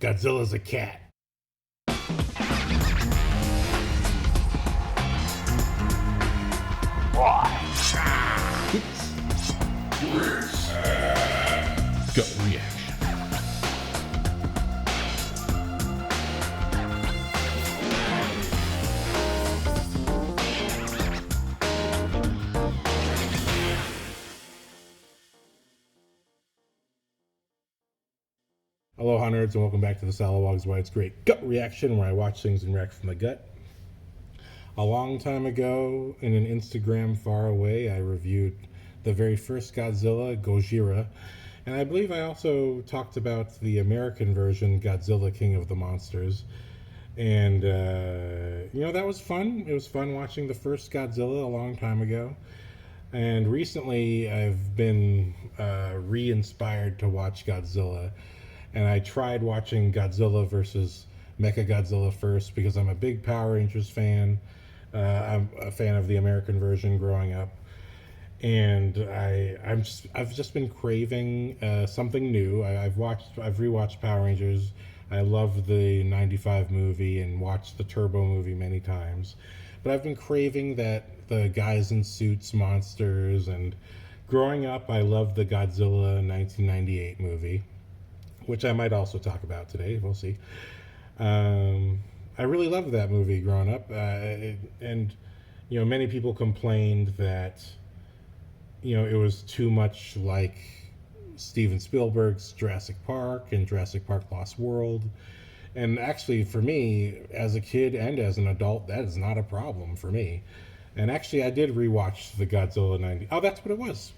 Godzilla's a cat. Gut reaction. Aloha nerds and welcome back to the Salawag's Why It's Great Gut Reaction, where I watch things and react from the gut. A long time ago, in an Instagram far away, I reviewed the very first Godzilla, Gojira, and I believe I also talked about the American version, Godzilla King of the Monsters. And, that was fun. It was fun watching the first Godzilla a long time ago. And recently, I've been re-inspired to watch Godzilla. And I tried watching Godzilla versus Mechagodzilla first because I'm a big Power Rangers fan. I'm a fan of the American version growing up, and I've just been craving something new. I've rewatched Power Rangers. I love the '95 movie and watched the Turbo movie many times, but I've been craving the guys in suits monsters. And growing up, I loved the Godzilla 1998 movie, which I might also talk about today. We'll see. I really loved that movie growing up, and many people complained that it was too much like Steven Spielberg's Jurassic Park and Jurassic Park Lost World. And actually, for me, as a kid and as an adult, that is not a problem for me. And actually, I did rewatch the Godzilla 90. Oh, that's what it was.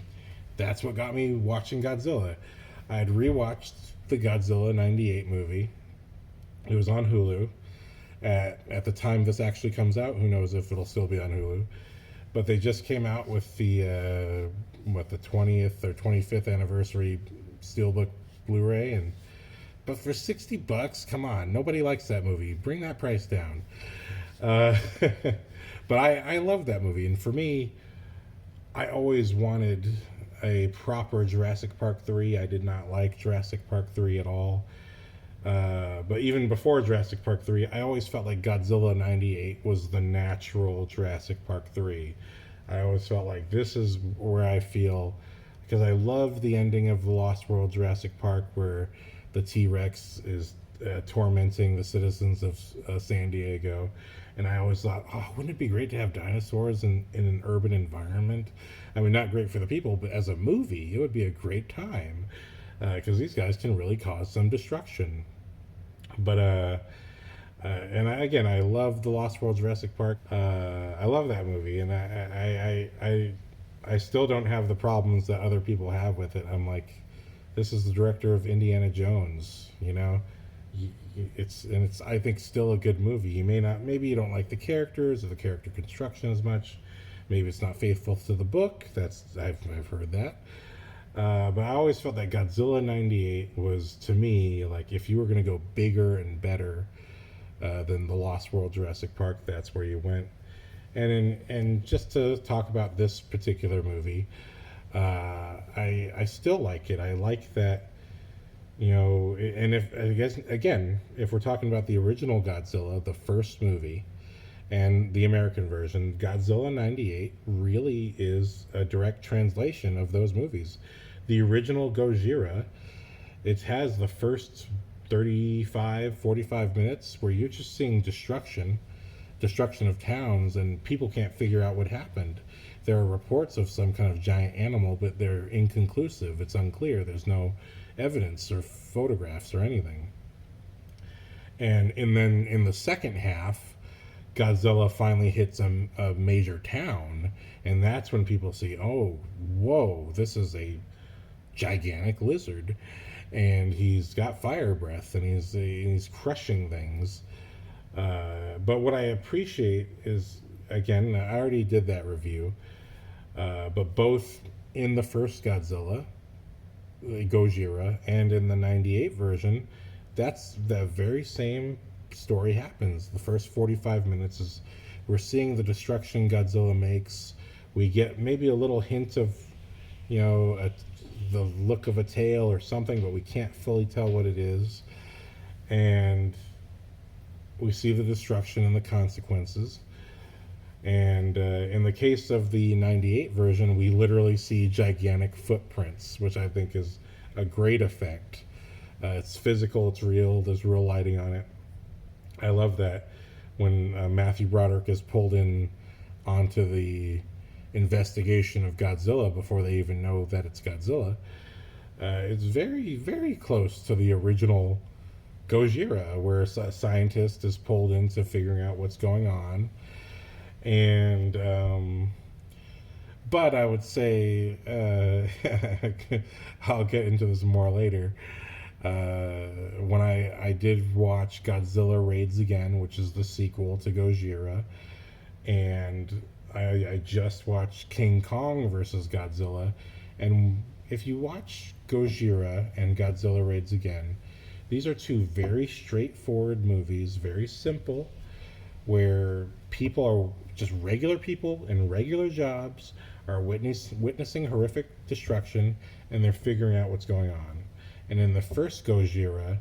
That's what got me watching Godzilla. I had rewatched the Godzilla 98 movie. It was on Hulu. At the time this actually comes out, who knows if it'll still be on Hulu. But they just came out with the 20th or 25th anniversary Steelbook Blu-ray. But for $60, come on, nobody likes that movie. Bring that price down. But I love that movie. And for me, I always wanted a proper Jurassic Park 3. I did not like Jurassic Park 3 at all. But even before Jurassic Park 3, I always felt like Godzilla 98 was the natural Jurassic Park 3. I always felt like this is where I feel, because I love the ending of the Lost World Jurassic Park where the T-Rex is tormenting the citizens of San Diego. And I always thought, wouldn't it be great to have dinosaurs in an urban environment? I mean, not great for the people, but as a movie, it would be a great time. Because these guys can really cause some destruction. But, I love the Lost World Jurassic Park. I love that movie, and I still don't have the problems that other people have with it. I'm like, this is the director of Indiana Jones, It's I think still a good movie. Maybe you don't like the characters or the character construction as much. Maybe it's not faithful to the book. I've heard that. But I always felt that Godzilla 98 was, to me, like if you were going to go bigger and better than the Lost World Jurassic Park, that's where you went. And just to talk about this particular movie, I still like it. I like that, and if we're talking about the original Godzilla, the first movie, and the American version, Godzilla 98 really is a direct translation of those movies. The original Gojira, it has the first 45 minutes where you're just seeing destruction of towns, and people can't figure out what happened. There are reports of some kind of giant animal, but they're inconclusive. It's unclear. There's no evidence or photographs or anything. And then in the second half, Godzilla finally hits a major town, and that's when people see, oh, whoa, this is a gigantic lizard, and he's got fire breath, and he's crushing things. But what I appreciate is, again, I already did that review, but both in the first Godzilla, Gojira, and in the 98 version, that's the very same story happens. The first 45 minutes is we're seeing the destruction Godzilla makes. We get maybe a little hint of, the look of a tail or something, but we can't fully tell what it is. and we see the destruction and the consequences. And in the case of the 98 version, we literally see gigantic footprints, which I think is a great effect. It's physical, it's real, there's real lighting on it. I love that when Matthew Broderick is pulled in onto the investigation of Godzilla before they even know that it's Godzilla. It's very, very close to the original Gojira, where a scientist is pulled into figuring out what's going on. And but I would say I'll get into this more later. When I did watch Godzilla Raids Again, which is the sequel to Gojira, and I just watched King Kong versus Godzilla, and if you watch Gojira and Godzilla Raids Again, these are two very straightforward movies, very simple, where people are just regular people in regular jobs are witnessing horrific destruction, and they're figuring out what's going on. And in the first Gojira,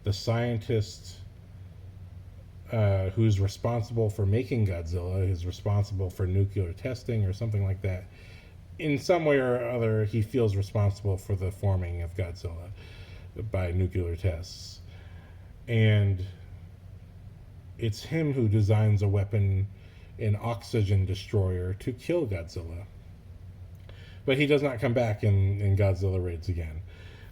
the scientist who's responsible for making Godzilla is responsible for nuclear testing or something like that. In some way or other, he feels responsible for the forming of Godzilla by nuclear tests. And it's him who designs a weapon, an oxygen destroyer, to kill Godzilla. But he does not come back in Godzilla Raids Again.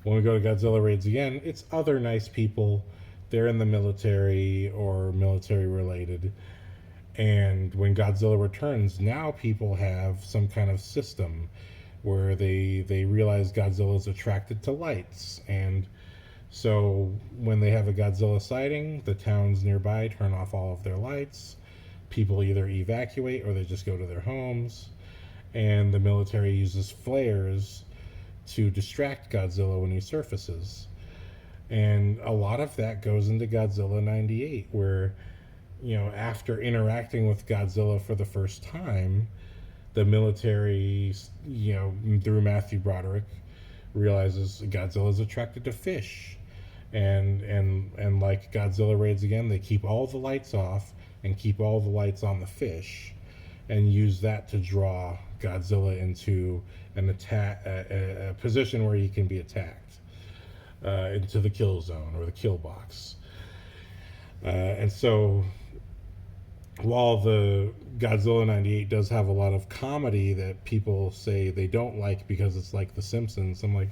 When we go to Godzilla Raids Again, it's other nice people. They're in the military or military related. And when Godzilla returns, now people have some kind of system where they realize Godzilla is attracted to lights. And so when they have a Godzilla sighting, the towns nearby turn off all of their lights. People either evacuate or they just go to their homes. And the military uses flares to distract Godzilla when he surfaces. And a lot of that goes into Godzilla 98, where, you know, after interacting with Godzilla for the first time, the military, you know, through Matthew Broderick, realizes Godzilla's attracted to fish. And like Godzilla Raids Again, they keep all the lights off and keep all the lights on the fish, and use that to draw Godzilla into an attack, a position where he can be attacked, into the kill zone or the kill box. And so, while the Godzilla 98 does have a lot of comedy that people say they don't like because it's like The Simpsons, I'm like,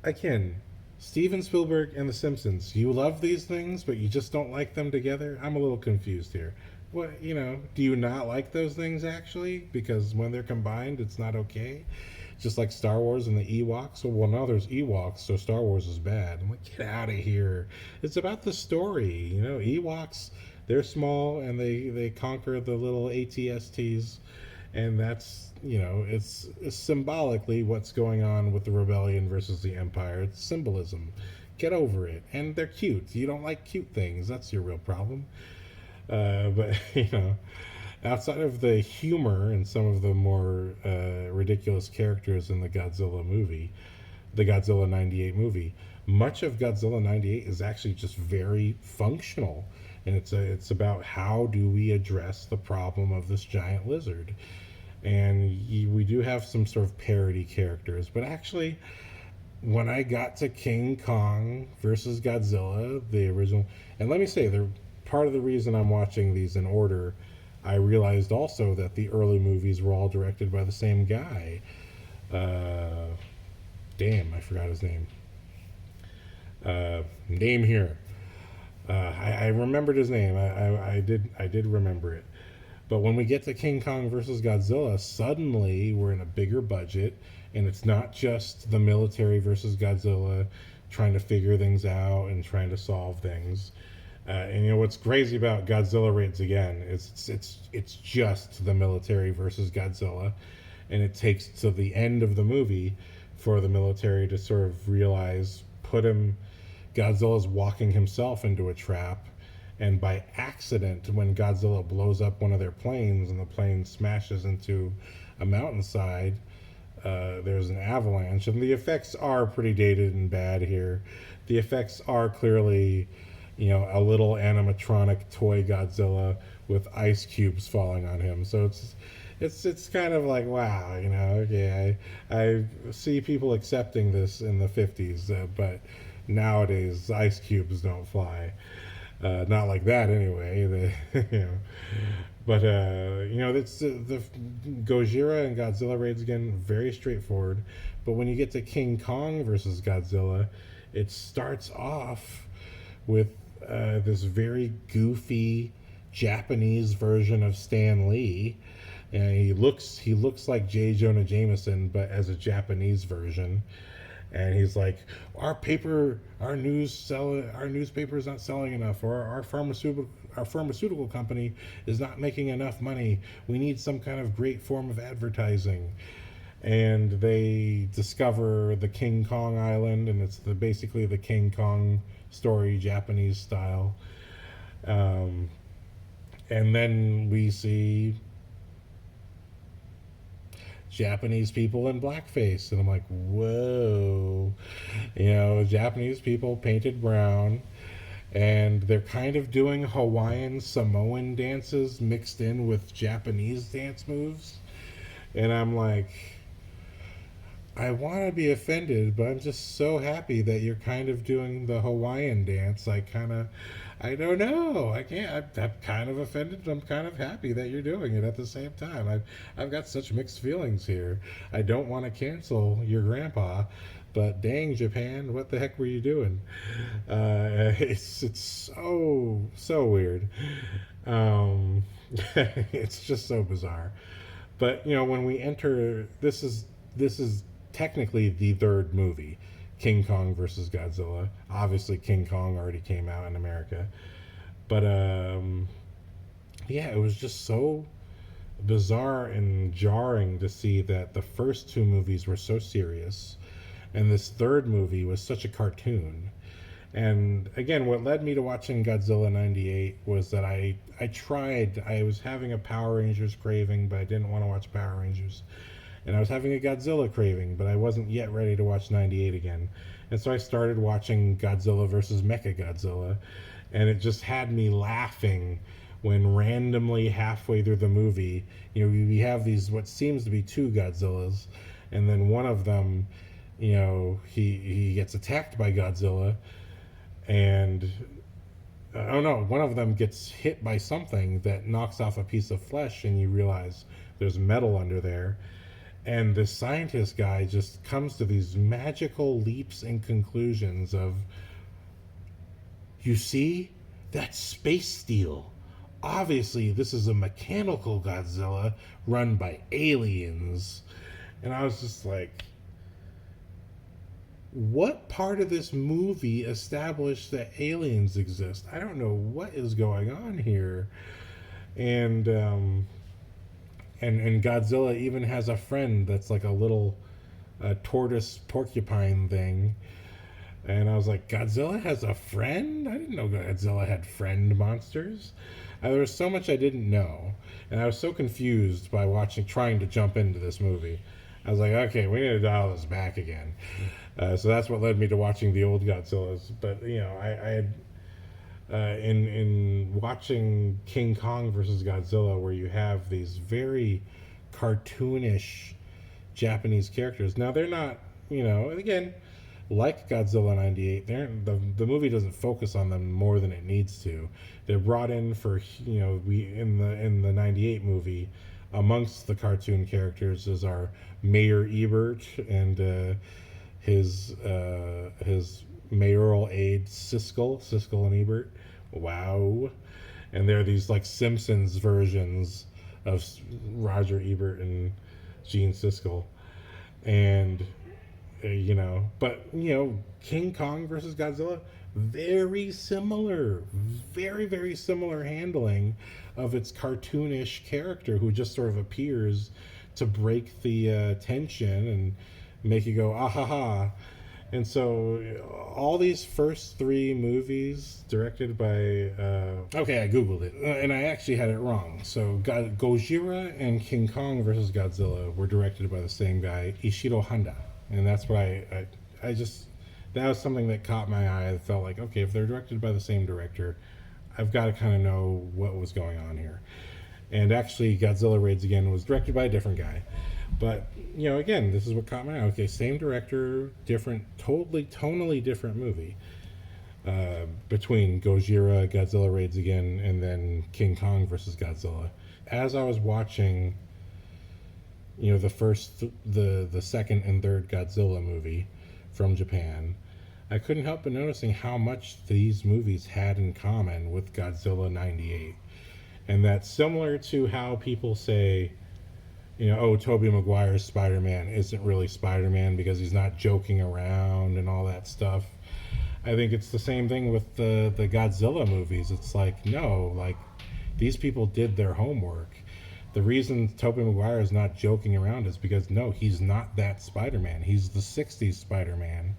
again, Steven Spielberg and The Simpsons, you love these things, but you just don't like them together? I'm a little confused here. What, you know, do you not like those things actually? Because when they're combined, it's not okay? Just like Star Wars and the Ewoks. Well, now there's Ewoks, so Star Wars is bad. I'm like, get out of here. It's about the story. You know, Ewoks, they're small and they conquer the little ATSTs. And that's, you know, it's symbolically what's going on with the rebellion versus the Empire. It's symbolism. Get over it. And they're cute. You don't like cute things. That's your real problem. But, you know, outside of the humor and some of the more ridiculous characters in the Godzilla movie, the Godzilla 98 movie, much of Godzilla 98 is actually just very functional. And it's about how do we address the problem of this giant lizard. And we do have some sort of parody characters. But actually, when I got to King Kong versus Godzilla, the original... And let me say, part of the reason I'm watching these in order, I realized also that the early movies were all directed by the same guy. Damn, I forgot his name. Name here. I remembered his name. I did remember it. But when we get to King Kong versus Godzilla, suddenly we're in a bigger budget, and it's not just the military versus Godzilla trying to figure things out and trying to solve things. And you know what's crazy about Godzilla Raids Again is it's just the military versus Godzilla, and it takes to the end of the movie for the military to sort of realize Godzilla's walking himself into a trap, and by accident, when Godzilla blows up one of their planes and the plane smashes into a mountainside, there's an avalanche, and the effects are pretty dated and bad here. The effects are clearly, a little animatronic toy Godzilla with ice cubes falling on him. So it's kind of like, wow, okay, I see people accepting this in the 50s, but nowadays ice cubes don't fly. Not like that anyway. But it's the Gojira and Godzilla Raids Again, very straightforward. But when you get to King Kong versus Godzilla, it starts off with this very goofy Japanese version of Stan Lee. And he looks like J. Jonah Jameson, but as a Japanese version. And he's like, our newspaper is not selling enough, or our pharmaceutical company is not making enough money. We need some kind of great form of advertising. And they discover the King Kong Island, and it's basically the King Kong story, Japanese style. And then we see Japanese people in blackface, and I'm like, whoa, Japanese people painted brown, and they're kind of doing Hawaiian Samoan dances mixed in with Japanese dance moves, and I'm like, I want to be offended, but I'm just so happy that you're kind of doing the Hawaiian dance. I don't know. I can't. I'm kind of offended, but I'm kind of happy that you're doing it at the same time. I've got such mixed feelings here. I don't want to cancel your grandpa, but dang, Japan, what the heck were you doing? It's so weird. It's just so bizarre. But when we enter, this is technically the third movie, King Kong versus Godzilla. Obviously, King Kong already came out in America. But, it was just so bizarre and jarring to see that the first two movies were so serious, and this third movie was such a cartoon. And again, what led me to watching Godzilla 98 was that I was having a Power Rangers craving, but I didn't want to watch Power Rangers. And I was having a Godzilla craving, but I wasn't yet ready to watch 98 again. And so I started watching Godzilla versus Mechagodzilla, and it just had me laughing when randomly halfway through the movie, we have these, what seems to be two Godzillas, and then one of them, he gets attacked by Godzilla, and one of them gets hit by something that knocks off a piece of flesh, and you realize there's metal under there. And this scientist guy just comes to these magical leaps and conclusions of, you see, that's space steel. Obviously, this is a mechanical Godzilla run by aliens. And I was just like, what part of this movie established that aliens exist? I don't know what is going on here. And Godzilla even has a friend that's like a little tortoise porcupine thing. And I was like, Godzilla has a friend? I didn't know Godzilla had friend monsters. There was so much I didn't know. And I was so confused by trying to jump into this movie. I was like, okay, we need to dial this back again. So that's what led me to watching the old Godzillas. But, I had... in watching King Kong versus Godzilla, where you have these very cartoonish Japanese characters. Now they're not, again, like Godzilla 98. The movie doesn't focus on them more than it needs to. They're brought in for in the 98 movie. Amongst the cartoon characters is our Mayor Ebert and his mayoral aide Siskel and Ebert. Wow. And they're these like Simpsons versions of Roger Ebert and Gene Siskel. And King Kong versus Godzilla, very similar, very, very similar handling of its cartoonish character who just sort of appears to break the tension and make you go, ah ha ha. And so all these first three movies directed by okay, I googled it and I actually had it wrong. So Gojira and King Kong versus Godzilla were directed by the same guy, Ishirō Honda, and that's what I just, that was something that caught my eye. I felt like, okay, if they're directed by the same director, I've got to kind of know what was going on here. And actually, Godzilla Raids Again was directed by a different guy. But, you know, again, this is what caught my eye. Okay, same director, different, tonally different movie. Between Gojira, Godzilla Raids Again, and then King Kong versus Godzilla. As I was watching, you know, the second and third Godzilla movie from Japan, I couldn't help but noticing how much these movies had in common with Godzilla 98. And that's similar to how people say, you know, oh, Tobey Maguire's Spider-Man isn't really Spider-Man because he's not joking around and all that stuff. I think it's the same thing with the Godzilla movies. It's like, no, like, these people did their homework. The reason Tobey Maguire is not joking around is because, no, he's not that Spider-Man. He's the 60s Spider-Man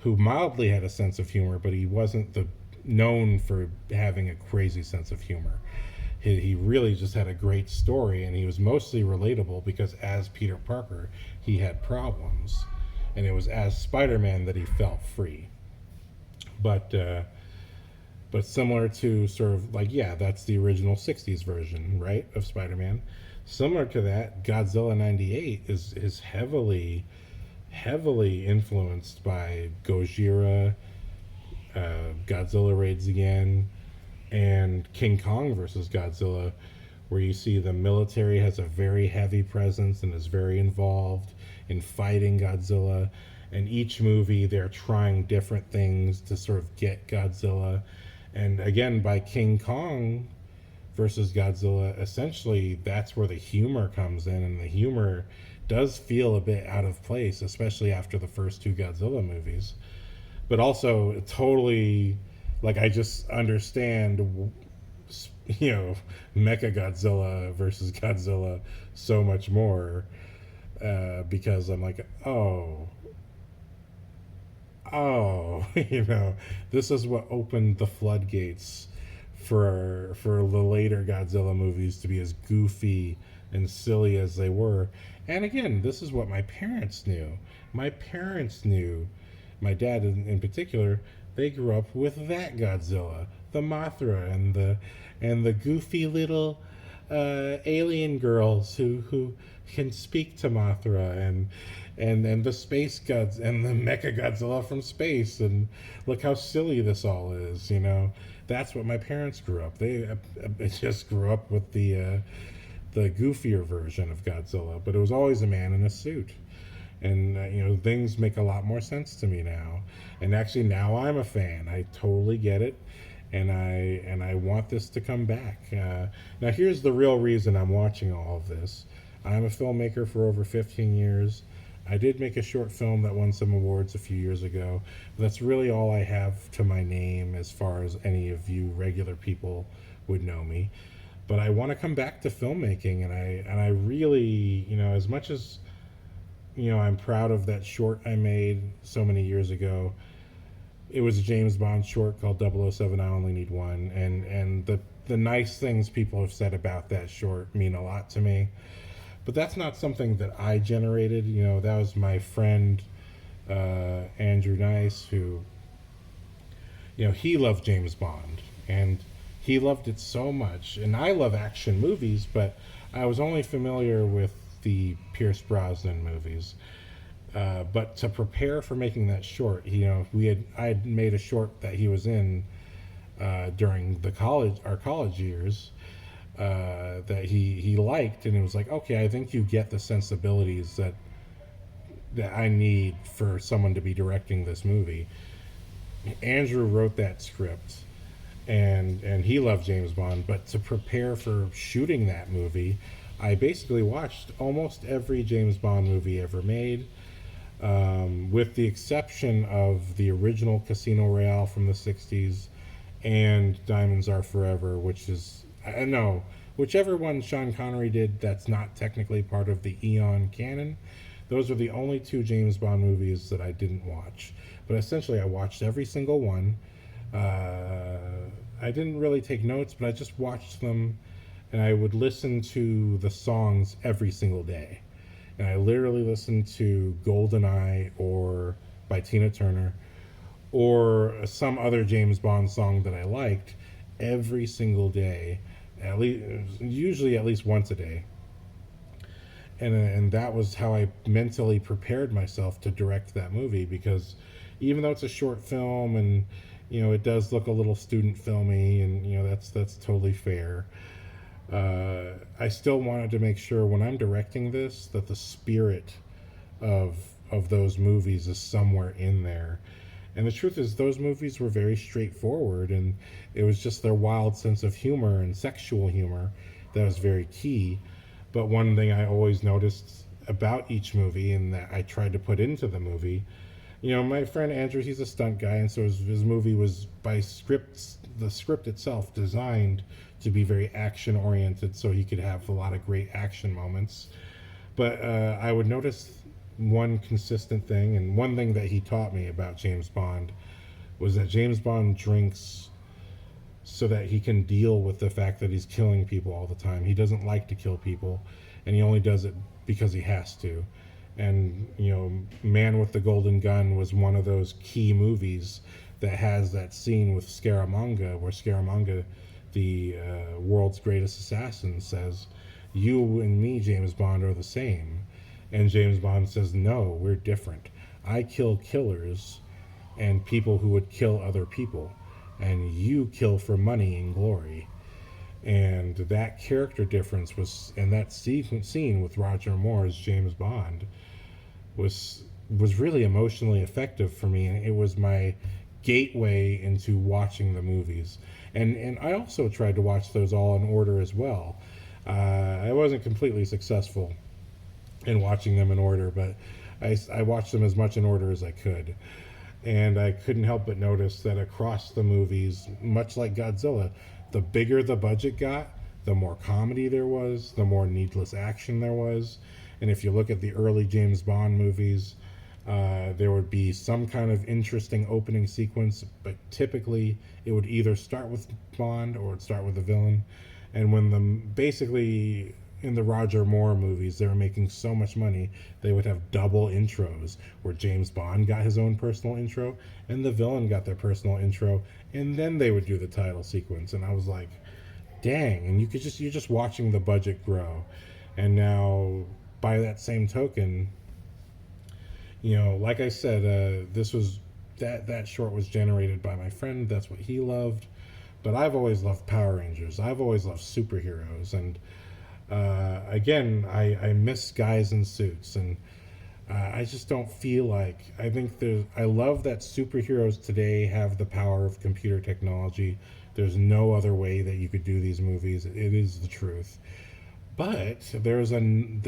who mildly had a sense of humor, but he wasn't known for having a crazy sense of humor. He really just had a great story, and he was mostly relatable because as Peter Parker, he had problems. And it was as Spider-Man that he felt free. But similar to sort of like, yeah, that's the original 60s version, right, of Spider-Man. Similar to that, Godzilla 98 is heavily influenced by Gojira, Godzilla Raids Again, and King Kong versus Godzilla, where you see the military has a very heavy presence and is very involved in fighting Godzilla. And each movie, they're trying different things to sort of get Godzilla. And again, by King Kong versus Godzilla, essentially that's where the humor comes in, and the humor does feel a bit out of place, especially after the first two Godzilla movies. But also, totally, like, I just understand, you know, Mechagodzilla versus Godzilla so much more, because I'm like, oh, you know, this is what opened the floodgates for the later Godzilla movies to be as goofy and silly as they were. And again, this is what my parents knew. My dad in particular, they grew up with that Godzilla, the Mothra, and the goofy little alien girls who can speak to Mothra, and the space gods and the Mecha Godzilla from space, and look how silly this all is, you know. That's what my parents grew up. They just grew up with the goofier version of Godzilla, but it was always a man in a suit. And you know, things make a lot more sense to me now. And actually, now I'm a fan. I totally get it, and I want this to come back. Now, here's the real reason I'm watching all of this. I'm a filmmaker for over 15 years. I did make a short film that won some awards a few years ago. But that's really all I have to my name as far as any of you regular people would know me. But I want to come back to filmmaking, and I really, you know, as much as, you know, I'm proud of that short I made so many years ago. It was a James Bond short called 007 I Only Need One, and the nice things people have said about that short mean a lot to me. But that's not something that I generated. You know, that was my friend Andrew Nice, who, you know, he loved James Bond, and he loved it so much. And I love action movies, but I was only familiar with the Pierce Brosnan movies. But to prepare for making that short, you know, I had made a short that he was in during our college years that he liked, and it was like, okay, I think you get the sensibilities that I need for someone to be directing this movie. Andrew wrote that script, and he loved James Bond, but to prepare for shooting that movie, I basically watched almost every James Bond movie ever made, with the exception of the original Casino Royale from the 60s and Diamonds Are Forever, which is, no, whichever one Sean Connery did that's not technically part of the Eon canon. Those are the only two James Bond movies that I didn't watch. But essentially, I watched every single one. I didn't really take notes, but I just watched them, and I would listen to the songs every single day. And I literally listened to GoldenEye or by Tina Turner or some other James Bond song that I liked every single day, at least usually at least once a day. And that was how I mentally prepared myself to direct that movie, because even though it's a short film and it does look a little student filmy, and that's totally fair. I still wanted to make sure when I'm directing this that the spirit of those movies is somewhere in there. And the truth is, those movies were very straightforward, and it was just their wild sense of humor and sexual humor that was very key. But one thing I always noticed about each movie, and that I tried to put into the movie, my friend Andrew, he's a stunt guy, and so his movie was the script itself designed to be very action oriented, so he could have a lot of great action moments. But I would notice one consistent thing, and one thing that he taught me about James Bond was that James Bond drinks so that he can deal with the fact that he's killing people all the time. He doesn't like to kill people, and he only does it because he has to. And Man with the Golden Gun was one of those key movies that has that scene with Scaramanga, where Scaramanga, the world's greatest assassin, says, "You and me, James Bond, are the same." And James Bond says, "No, we're different. I kill killers and people who would kill other people, and you kill for money and glory." And that character difference was, and that scene with Roger Moore's James Bond was really emotionally effective for me, and it was my gateway into watching the movies. And I also tried to watch those all in order as well. I wasn't completely successful in watching them in order, but I watched them as much in order as I could. And I couldn't help but notice that across the movies, much like Godzilla, the bigger the budget got, the more comedy there was, the more needless action there was. And if you look at the early James Bond movies, there would be some kind of interesting opening sequence, but typically it would either start with Bond or it would start with the villain. And when basically in the Roger Moore movies, they were making so much money, they would have double intros, where James Bond got his own personal intro and the villain got their personal intro, and then they would do the title sequence. And I was like, dang. And you're just watching the budget grow. And now, by that same token, like I said, this was that short was generated by my friend. That's what he loved. But I've always loved Power Rangers. I've always loved superheroes. And again, I miss guys in suits, and I just don't feel like, I love that superheroes today have the power of computer technology. There's no other way that you could do these movies. It is the truth. But there's an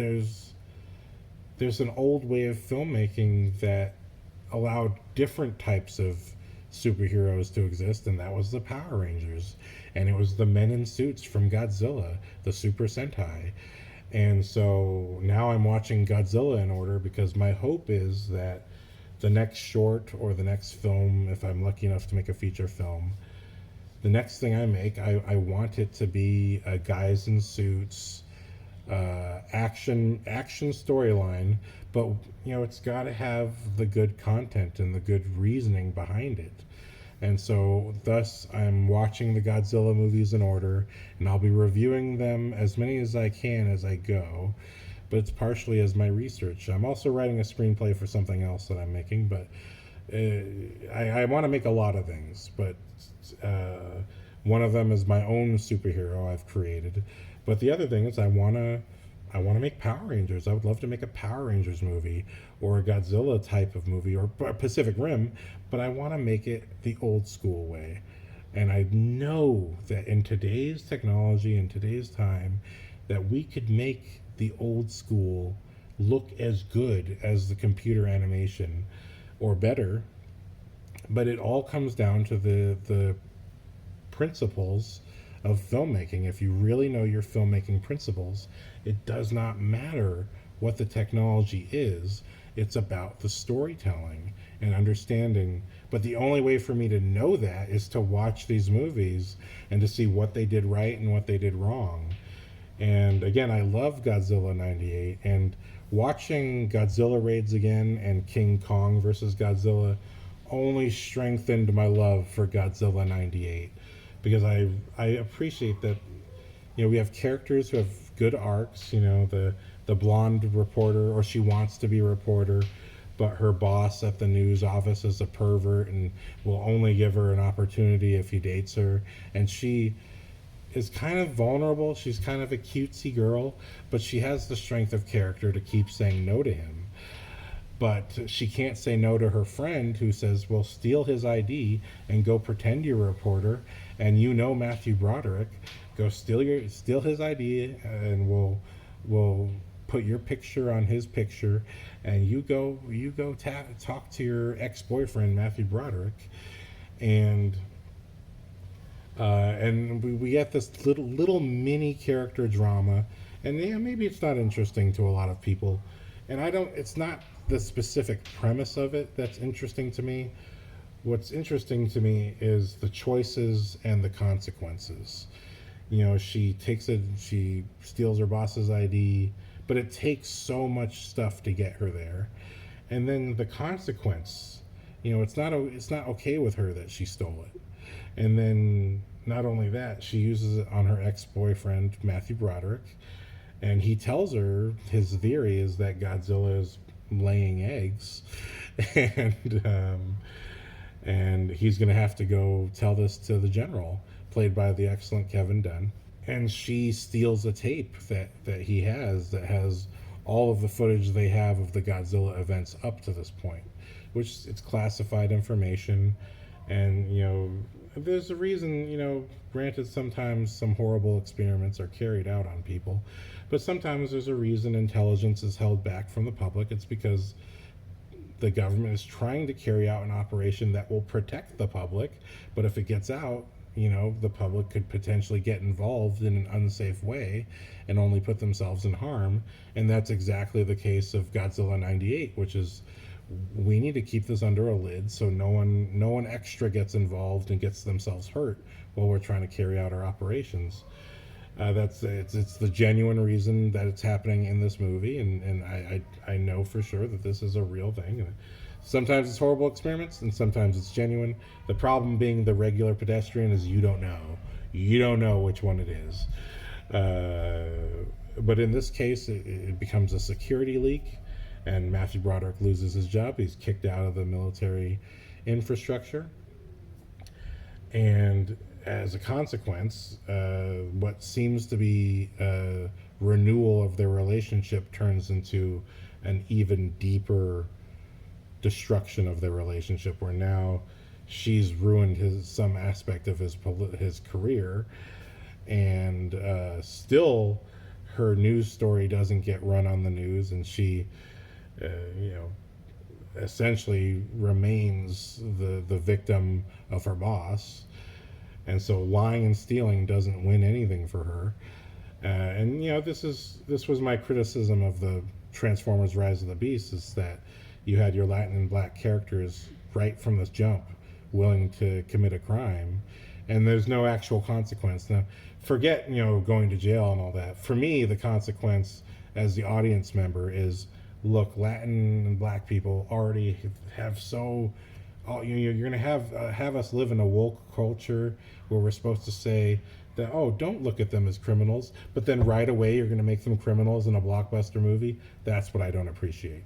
old way of filmmaking that allowed different types of superheroes to exist, and that was the Power Rangers. And it was the men in suits from Godzilla, the Super Sentai. And so now I'm watching Godzilla in order, because my hope is that the next short or the next film, if I'm lucky enough to make a feature film, the next thing I make, I want it to be a guys in suits, action storyline, but it's got to have the good content and the good reasoning behind it. And so thus I'm watching the Godzilla movies in order, and I'll be reviewing them as many as I can as I go, but it's partially as my research. I'm also writing a screenplay for something else that I'm making, but I want to make a lot of things, but one of them is my own superhero I've created. But the other thing is I want to make Power Rangers. I would love to make a Power Rangers movie or a Godzilla type of movie or Pacific Rim, but I want to make it the old school way. And I know that in today's technology, in today's time, that we could make the old school look as good as the computer animation or better. But it all comes down to the principles of filmmaking. If you really know your filmmaking principles, it does not matter what the technology is. It's about the storytelling and understanding. But the only way for me to know that is to watch these movies and to see what they did right and what they did wrong. And again, I love Godzilla 98, and watching Godzilla Raids Again and King Kong versus Godzilla only strengthened my love for Godzilla 98, because I appreciate that, we have characters who have good arcs, the blonde reporter, or she wants to be a reporter, but her boss at the news office is a pervert and will only give her an opportunity if he dates her. And she is kind of vulnerable. She's kind of a cutesy girl, but she has the strength of character to keep saying no to him. But she can't say no to her friend who says, well, steal his ID and go pretend you're a reporter. And Matthew Broderich, go steal his ID, and we'll put your picture on his picture, and you go talk to your ex-boyfriend Matthew Broderich, and we get this little mini character drama, and maybe it's not interesting to a lot of people, and it's not the specific premise of it that's interesting to me. What's interesting to me is the choices and the consequences. She steals her boss's ID, but it takes so much stuff to get her there. And then the consequence, it's not okay with her that she stole it. And then not only that, she uses it on her ex-boyfriend, Matthew Broderich, and he tells her his theory is that Godzilla is laying eggs, and he's going to have to go tell this to the general, played by the excellent Kevin Dunn. And she steals a tape that he has that has all of the footage they have of the Godzilla events up to this point, which it's classified information. And, there's a reason, granted, sometimes some horrible experiments are carried out on people, but sometimes there's a reason intelligence is held back from the public. It's because the government is trying to carry out an operation that will protect the public, but if it gets out, the public could potentially get involved in an unsafe way and only put themselves in harm. And that's exactly the case of Godzilla 98, which is, we need to keep this under a lid so no one extra gets involved and gets themselves hurt while we're trying to carry out our operations. It's the genuine reason that it's happening in this movie, and I know for sure that this is a real thing. Sometimes it's horrible experiments, and sometimes it's genuine. The problem being the regular pedestrian is you don't know which one it is. But in this case, it becomes a security leak, and Matthew Broderick loses his job. He's kicked out of the military infrastructure, and as a consequence, what seems to be a renewal of their relationship turns into an even deeper destruction of their relationship, where now she's ruined some aspect of his career, and still her news story doesn't get run on the news, and she essentially remains the victim of her boss. And so lying and stealing doesn't win anything for her. And this was my criticism of the Transformers Rise of the Beast, is that you had your Latin and black characters right from the jump willing to commit a crime, and there's no actual consequence. Now, forget going to jail and all that. For me, the consequence as the audience member is, look, Latin and black people already have you're going to have us live in a woke culture where we're supposed to say that, oh, don't look at them as criminals, but then right away you're going to make them criminals in a blockbuster movie. That's what I don't appreciate.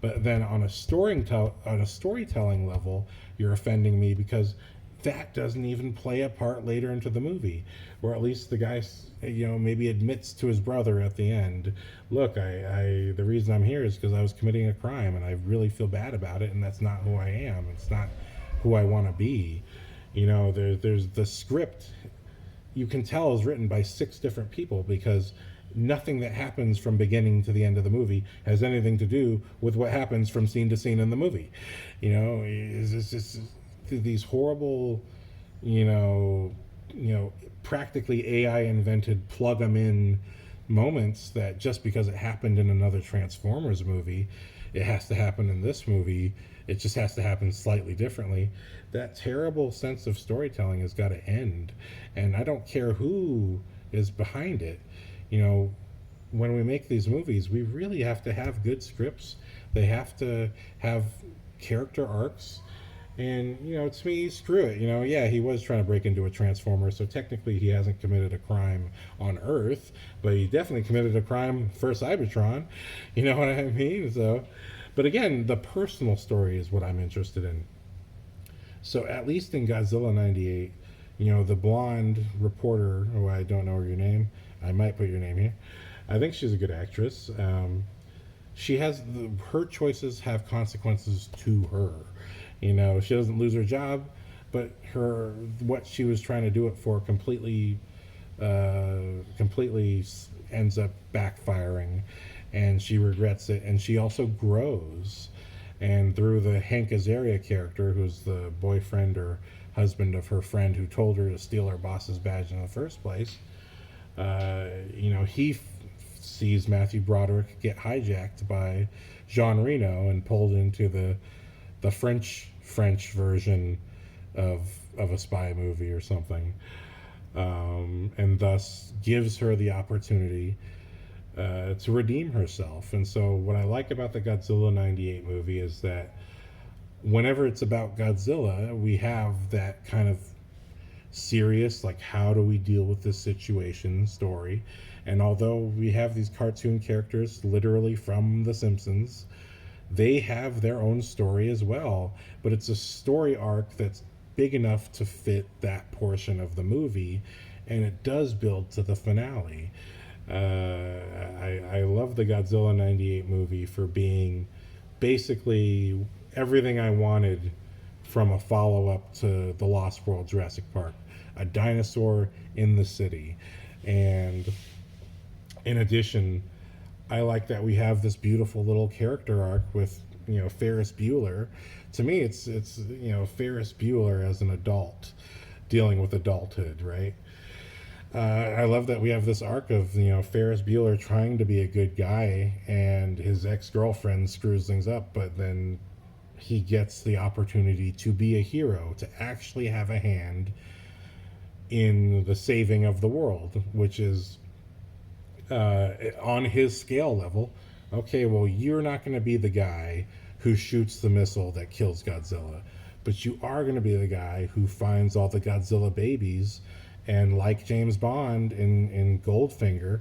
But then on a storytelling level, you're offending me because that doesn't even play a part later into the movie, or at least the guy, maybe admits to his brother at the end, look, the reason I'm here is because I was committing a crime and I really feel bad about it, and that's not who I am. It's not who I want to be. There's the script, you can tell, is written by 6 different people, because nothing that happens from beginning to the end of the movie has anything to do with what happens from scene to scene in the movie. It's just these horrible, practically AI invented plug them in moments that just because it happened in another Transformers movie, it has to happen in this movie. It just has to happen slightly differently. That terrible sense of storytelling has got to end. And I don't care who is behind it. You know, when we make these movies, we really have to have good scripts. They have to have character arcs. And, you know, to me, screw it. You know, yeah, he was trying to break into a Transformer, so technically he hasn't committed a crime on Earth, but he definitely committed a crime for Cybertron. You know what I mean? So, but again, the personal story is what I'm interested in. So at least in Godzilla 98, you know, the blonde reporter, oh, I don't know your name. I might put your name here. I think she's a good actress. She has her choices have consequences to her. You know, she doesn't lose her job, but her what she was trying to do it for completely ends up backfiring, and she regrets it. And she also grows, and through the Hank Azaria character, who's the boyfriend or husband of her friend who told her to steal her boss's badge in the first place, you know, he sees Matthew Broderick get hijacked by Jean Reno and pulled into the French version of a spy movie or something, and thus gives her the opportunity to redeem herself. And so what I like about the Godzilla 98 movie is that whenever it's about Godzilla, we have that kind of serious, like, how do we deal with this situation story. And although we have these cartoon characters literally from The Simpsons, they have their own story as well, but it's a story arc that's big enough to fit that portion of the movie, and it does build to the finale. I love the Godzilla 98 movie for being basically everything I wanted from a follow-up to The Lost World Jurassic Park. A dinosaur in the city. And in addition, I like that we have this beautiful little character arc with, you know, Ferris Bueller. To me, it's you know, Ferris Bueller as an adult dealing with adulthood, right? I love that we have this arc of, you know, Ferris Bueller trying to be a good guy and his ex-girlfriend screws things up, but then he gets the opportunity to be a hero, to actually have a hand in the saving of the world, which is on his scale level. Okay, well, you're not going to be the guy who shoots the missile that kills Godzilla, but you are going to be the guy who finds all the Godzilla babies, and like James Bond in Goldfinger,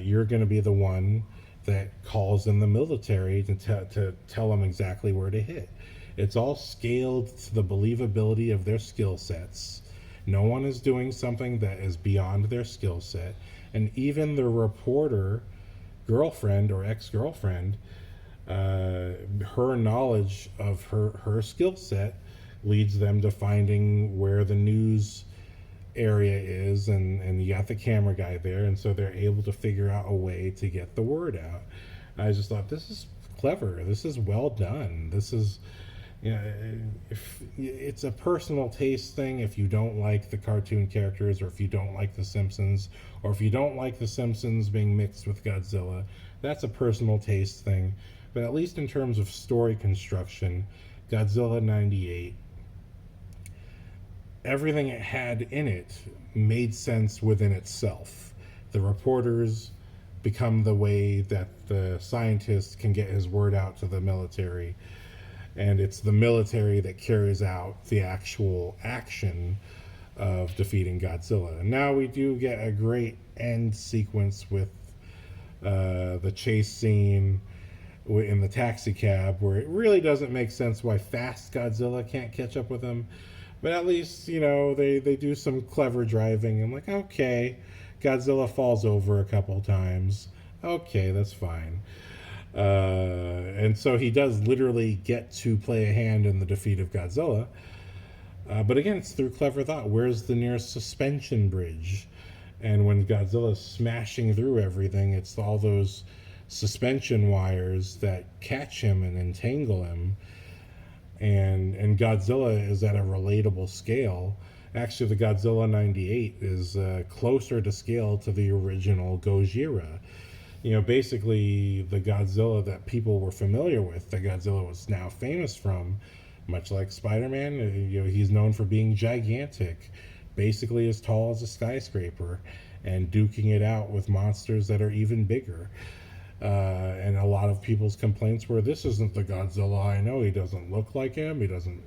you're going to be the one that calls in the military to tell them exactly where to hit. It's all scaled to the believability of their skill sets. No one is doing something that is beyond their skill set. And even the reporter girlfriend or ex-girlfriend, her knowledge of her skill set leads them to finding where the news area is, and you got the camera guy there, and so they're able to figure out a way to get the word out. I just thought, this is clever. This is well done. This is, you know, if it's a personal taste thing. If you don't like the cartoon characters, or if you don't like The Simpsons, or if you don't like The Simpsons being mixed with Godzilla, that's a personal taste thing. But at least in terms of story construction, Godzilla 98, everything it had in it made sense within itself. The reporters become the way that the scientist can get his word out to the military, and it's the military that carries out the actual action of defeating Godzilla. And now we do get a great end sequence with the chase scene in the taxi cab, where it really doesn't make sense why fast Godzilla can't catch up with him. But at least, you know, they do some clever driving. I'm like, okay, Godzilla falls over a couple times. Okay, that's fine. And so he does literally get to play a hand in the defeat of Godzilla. But again, it's through clever thought. Where's the nearest suspension bridge? And when Godzilla's smashing through everything, it's all those suspension wires that catch him and entangle him. And Godzilla is at a relatable scale, Actually, the Godzilla 98 is closer to scale to the original Gojira. Basically the Godzilla that people were familiar with, that Godzilla was now famous from, much like Spider-Man, he's known for being gigantic, basically as tall as a skyscraper, and duking it out with monsters that are even bigger. And a lot of people's complaints were, this isn't the Godzilla I know. He doesn't look like him. He doesn't,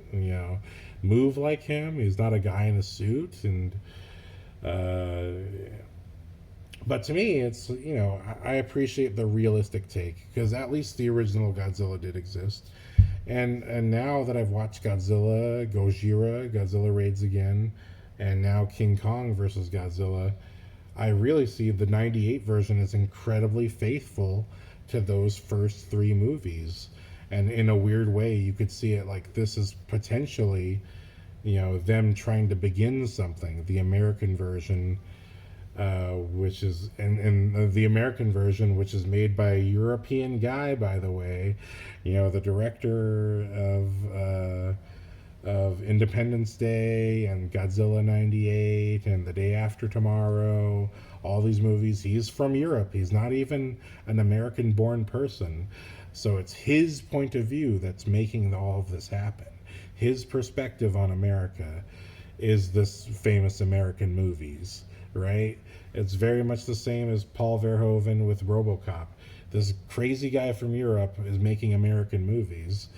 move like him. He's not a guy in a suit. And but to me, it's, I appreciate the realistic take, because at least the original Godzilla did exist. And now that I've watched Godzilla, Gojira, Godzilla Raids Again, and now King Kong versus Godzilla, I really see the 98 version is incredibly faithful to those first three movies. And in a weird way, you could see it like this is potentially, them trying to begin something. The American version, which is, and the American version, which is made by a European guy, by the way, the director of Independence Day and Godzilla 98 and The Day After Tomorrow, all these movies, he's from Europe. He's not even an American-born person. So it's his point of view that's making all of this happen. His perspective on America is this famous American movies, right? It's very much the same as Paul Verhoeven with RoboCop. This crazy guy from Europe is making American movies,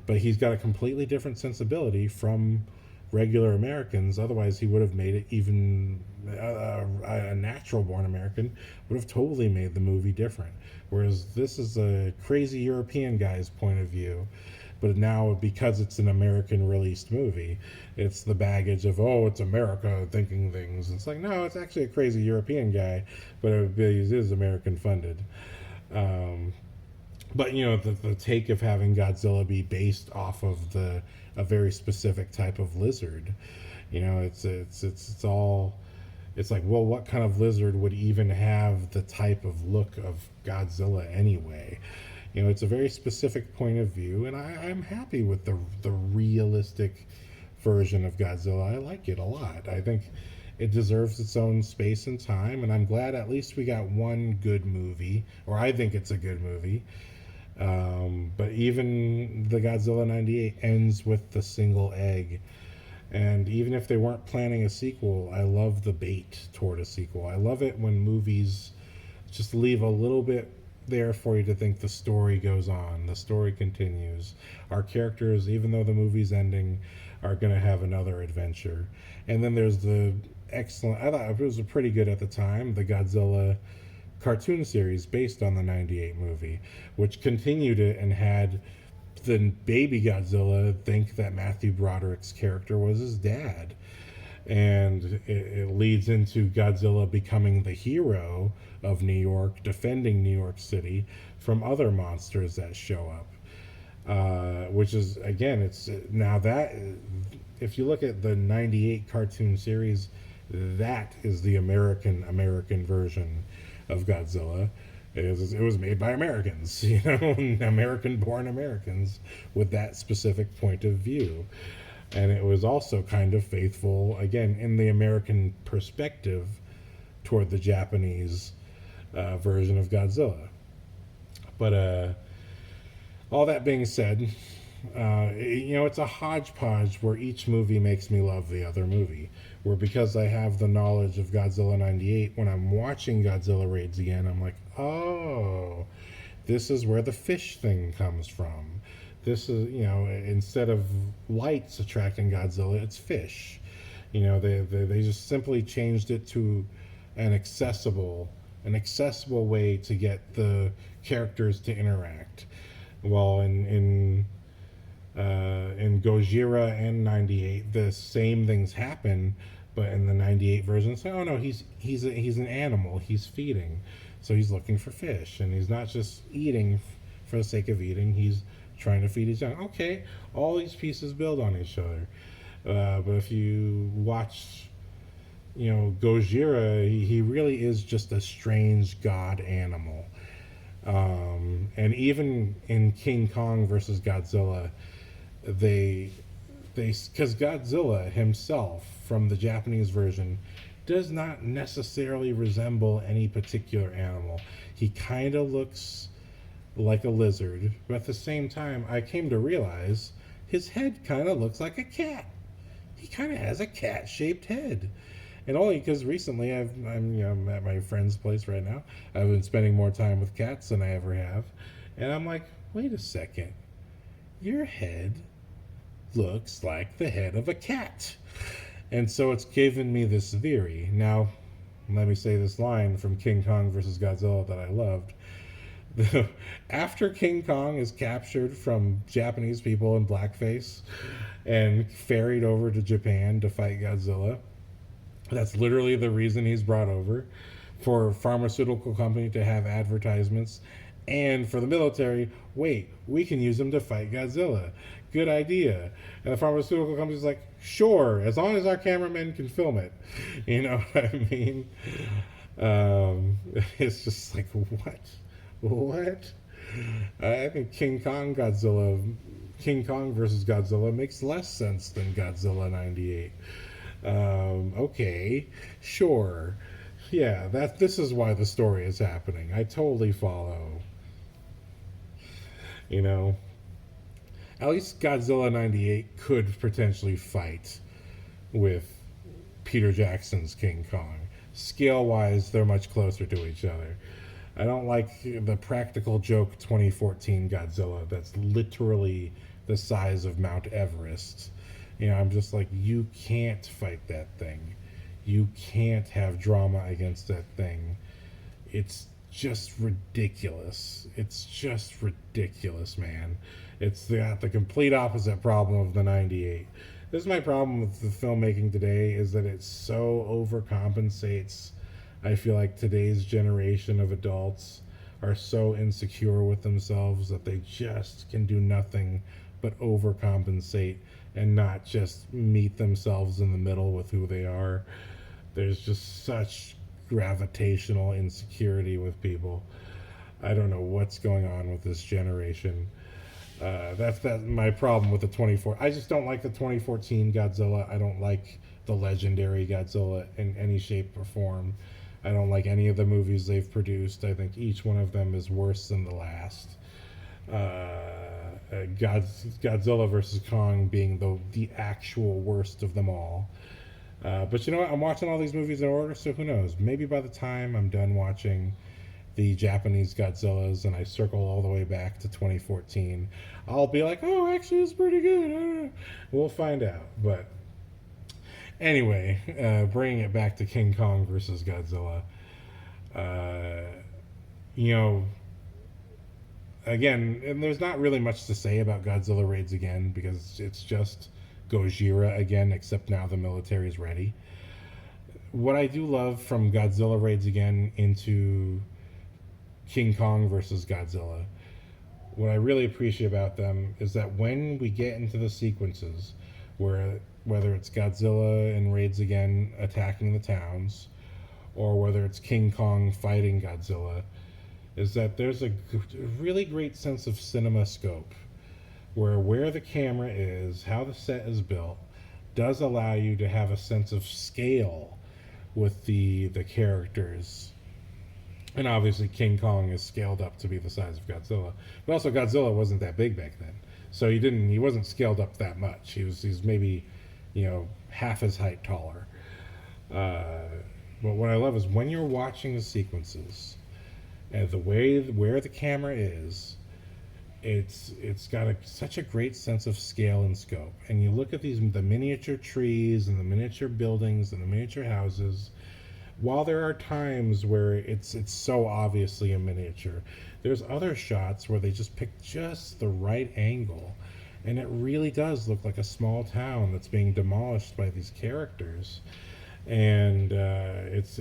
but he's got a completely different sensibility from regular Americans. Otherwise, he would have made it even a natural-born American would have totally made the movie different. Whereas this is a crazy European guy's point of view. But now, because it's an American-released movie, it's the baggage of, oh, it's America thinking things. It's like, no, it's actually a crazy European guy, but it is American-funded. But the take of having Godzilla be based off of a very specific type of lizard, it's all, it's like, well, what kind of lizard would even have the type of look of Godzilla anyway? It's a very specific point of view, and I'm happy with the realistic version of Godzilla. I like it a lot. I think it deserves its own space and time, and I'm glad at least we got one good movie, or I think it's a good movie. But even the Godzilla 98 ends with the single egg. And even if they weren't planning a sequel, I love the bait toward a sequel. I love it when movies just leave a little bit there for you to think the story goes on, the story continues. Our characters, even though the movie's ending, are going to have another adventure. And then there's the excellent, I thought it was pretty good at the time, the Godzilla cartoon series based on the 98 movie, which continued it and had the baby Godzilla think that Matthew Broderick's character was his dad. And it leads into Godzilla becoming the hero of New York, defending New York City from other monsters that show up. Which is, again, it's now that, if you look at the 98 cartoon series, that is the American version of Godzilla. It was made by Americans, American-born Americans with that specific point of view. And it was also kind of faithful, again, in the American perspective toward the Japanese version of Godzilla. But all that being said, it's a hodgepodge where each movie makes me love the other movie. Where because I have the knowledge of Godzilla 98, when I'm watching Godzilla Raids Again, I'm like, oh, this is where the fish thing comes from. This is, instead of lights attracting Godzilla, it's fish. They just simply changed it to an accessible way to get the characters to interact. Well, in Gojira and 98, the same things happen, but in the 98 version, it's like, oh no, he's an animal, he's feeding, so he's looking for fish, and he's not just eating for the sake of eating, he's trying to feed his young. Okay, all these pieces build on each other. But if you watch, Gojira, he really is just a strange god animal. And even in King Kong versus Godzilla, they because Godzilla himself from the Japanese version does not necessarily resemble any particular animal. He kind of looks like a lizard, but at the same time, I came to realize his head kind of looks like a cat. He kind of has a cat-shaped head. And only because recently I'm at my friend's place right now. I've been spending more time with cats than I ever have. And I'm like, wait a second. Your head looks like the head of a cat. And so it's given me this theory. Now, let me say this line from King Kong versus Godzilla that I loved. After King Kong is captured from Japanese people in blackface and ferried over to Japan to fight Godzilla, that's literally the reason he's brought over, for a pharmaceutical company to have advertisements, and for the military, wait, we can use him to fight Godzilla. Good idea. And the pharmaceutical company's like, sure, as long as our cameramen can film it. You know what I mean? It's just like, what? What? I think King Kong versus Godzilla makes less sense than Godzilla 98. Okay, sure. Yeah, this is why the story is happening. I totally follow. You know, at least Godzilla 98 could potentially fight with Peter Jackson's King Kong. Scale-wise, they're much closer to each other. I don't like the practical joke 2014 Godzilla that's literally the size of Mount Everest. You know, I'm just like, you can't fight that thing. You can't have drama against that thing. It's just ridiculous. It's just ridiculous, man. It's got the complete opposite problem of the 98. This is my problem with the filmmaking today, is that it so overcompensates. I feel like today's generation of adults are so insecure with themselves that they just can do nothing but overcompensate and not just meet themselves in the middle with who they are. There's just such gravitational insecurity with people. I don't know what's going on with this generation. That's my problem with the 24. I just don't like the 2014 Godzilla. I don't like the legendary Godzilla in any shape or form. I don't like any of the movies they've produced. I think each one of them is worse than the last. Godzilla versus Kong being the actual worst of them all. But you know what? I'm watching all these movies in order, so who knows? Maybe by the time I'm done watching the Japanese Godzillas and I circle all the way back to 2014, I'll be like, oh, actually, it's pretty good. We'll find out. But anyway, bringing it back to King Kong versus Godzilla. You know, again, and there's not really much to say about Godzilla Raids Again because it's just Gojira again, except now the military is ready. What I do love from Godzilla Raids Again into King Kong versus Godzilla, what I really appreciate about them is that when we get into the sequences where whether it's Godzilla and Raids Again attacking the towns or whether it's King Kong fighting Godzilla, is that there's a really great sense of cinema scope where the camera is, how the set is built, does allow you to have a sense of scale with the characters. And obviously King Kong is scaled up to be the size of Godzilla. But also Godzilla wasn't that big back then. So he wasn't scaled up that much. He's maybe, half his height taller. But what I love is when you're watching the sequences and where the camera is, it's got such a great sense of scale and scope. And you look at the miniature trees and the miniature buildings and the miniature houses. While there are times where it's so obviously a miniature, there's other shots where they just pick just the right angle, and it really does look like a small town that's being demolished by these characters. And it's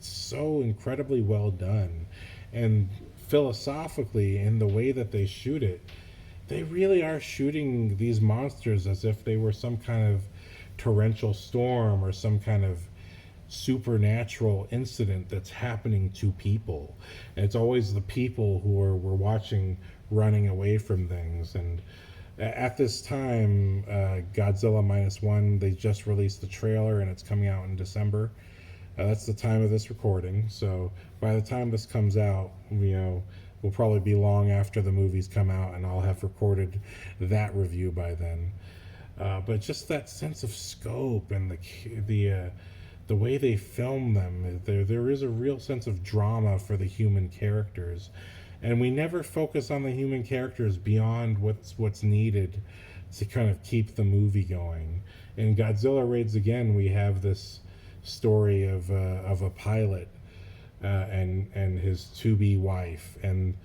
so incredibly well done. And philosophically, in the way that they shoot it, they really are shooting these monsters as if they were some kind of torrential storm or some kind of supernatural incident that's happening to people. And it's always the people who we're watching running away from things. And At this time, Godzilla Minus One, they just released the trailer and it's coming out in December. That's the time of this recording. So by the time this comes out, will probably be long after the movies come out, and I'll have recorded that review by then. But just that sense of scope and the way they film them, there is a real sense of drama for the human characters, and we never focus on the human characters beyond what's needed to kind of keep the movie going. In Godzilla Raids Again, we have this story of a pilot and his to-be wife, and